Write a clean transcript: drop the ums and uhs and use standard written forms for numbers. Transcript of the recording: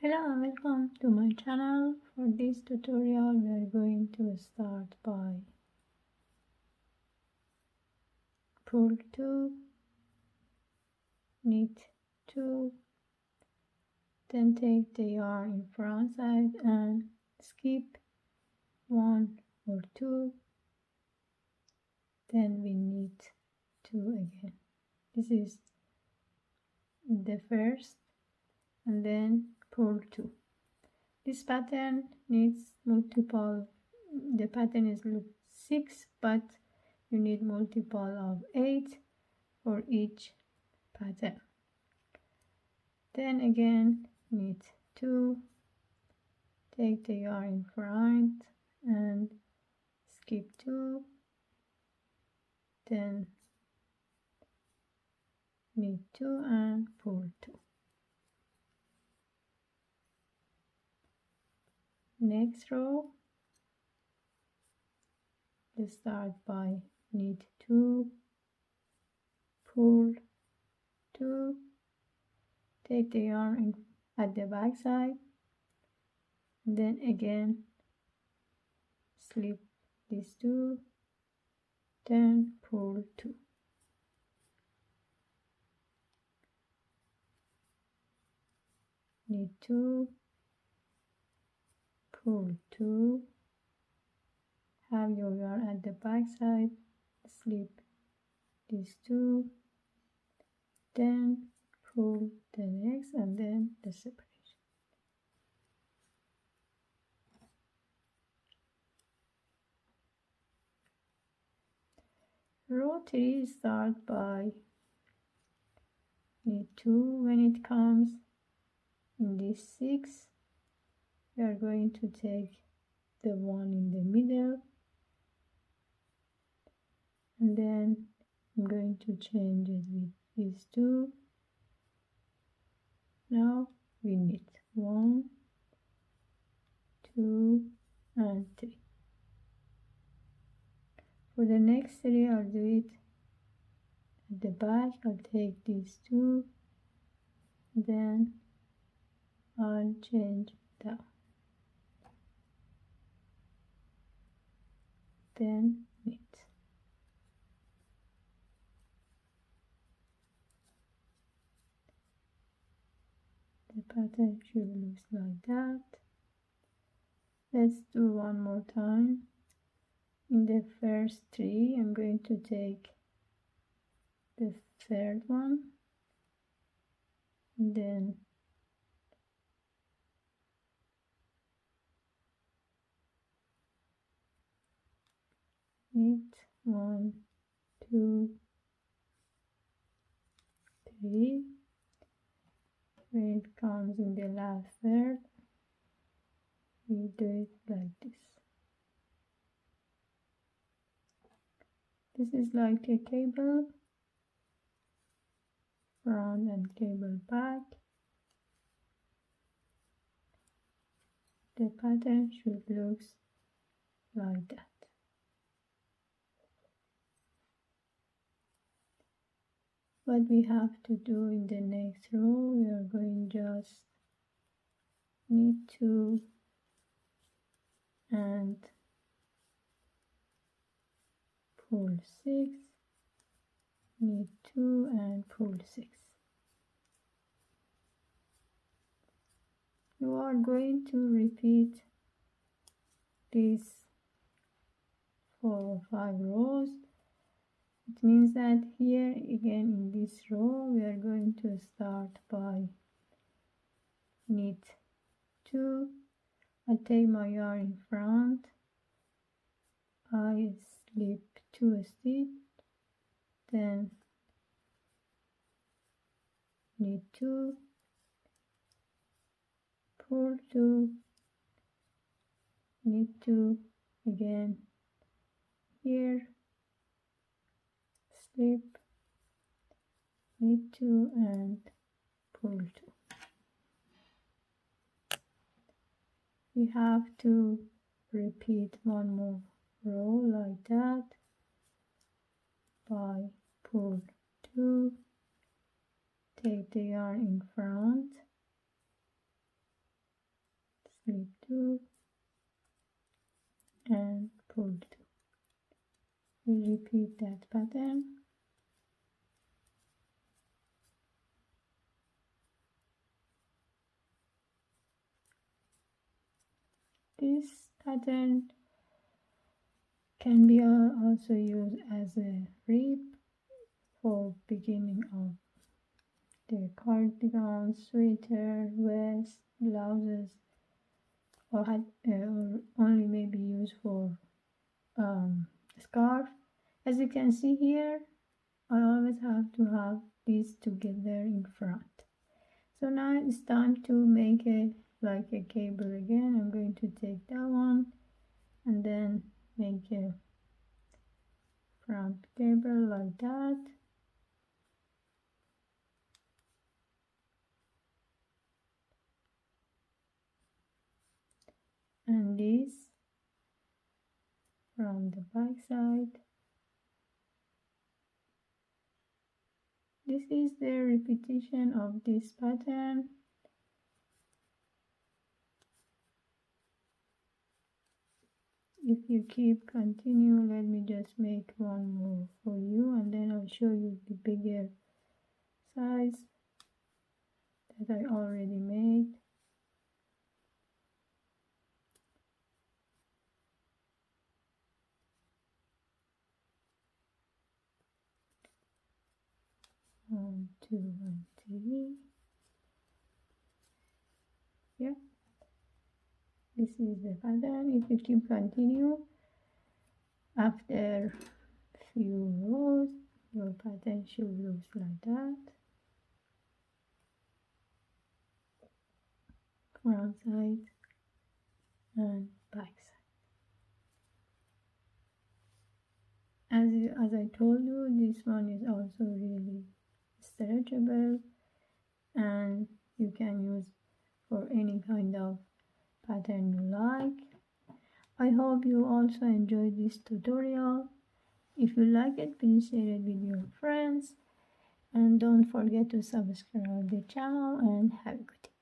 Hello and welcome to my channel. For this tutorial we are going to start by pull 2, knit 2, then take the yarn in front side and skip 1 or 2, then we knit 2 again. This is the first, and then pull 2. This pattern needs multiple, the pattern is 6, but you need multiple of 8 for each pattern. Then again knit 2, take the yarn in front and skip 2, then knit 2 and pull 2. Next row, let's start by knit 2, pull 2, take the yarn at the back side, then again slip these 2, then pull 2. Knit 2, pull 2, have your yarn at the back side, slip these 2, then pull the next, and then the separation. Row 3, start by knit 2. When it comes in this 6, we are going to take the one in the middle, and then I'm going to change it with these 2. Now we knit 1, 2 and 3. For the next 3 I'll do it at the back. I'll take these 2, then I'll change down, then knit. The pattern should look like that. Let's do one more time. In the first 3 I'm going to take the third one, and then knit 1, 2, 3. When it comes in the last third, we do it like this. This is like a cable front and cable back. The pattern should look like that. What we have to do in the next row, we are going just knit 2 and pull 6, knit 2 and pull 6. You are going to repeat these 4 or 5 rows. It means that here again in this row we are going to start by knit 2. I take my yarn in front, I slip 2 stitches, then knit 2, pull 2, knit 2 again here, slip, knit 2 and pull 2. We have to repeat one more row like that by pull 2, take the yarn in front, slip 2 and pull 2. We repeat that pattern. This pattern can be also used as a rib for beginning of the cardigans, sweater, vest, blouses, or only maybe used for scarf. As you can see here, I always have to have these together in front. So now it's time to make it like a cable again. I'm going to take that one and then make a front cable like that. And this from the back side. This is the repetition of this pattern. If you keep continue, let me just make one more for you and then I'll show you the bigger size that I already made. One, two, and three. Yeah, this is the pattern. If you keep continue, after few rows, your pattern should look like that. Front side and back side. As I told you, this one is also really stretchable and you can use for any kind of pattern you like. I hope you also enjoyed this tutorial. If you like it, please share it with your friends and don't forget to subscribe the channel and have a good day.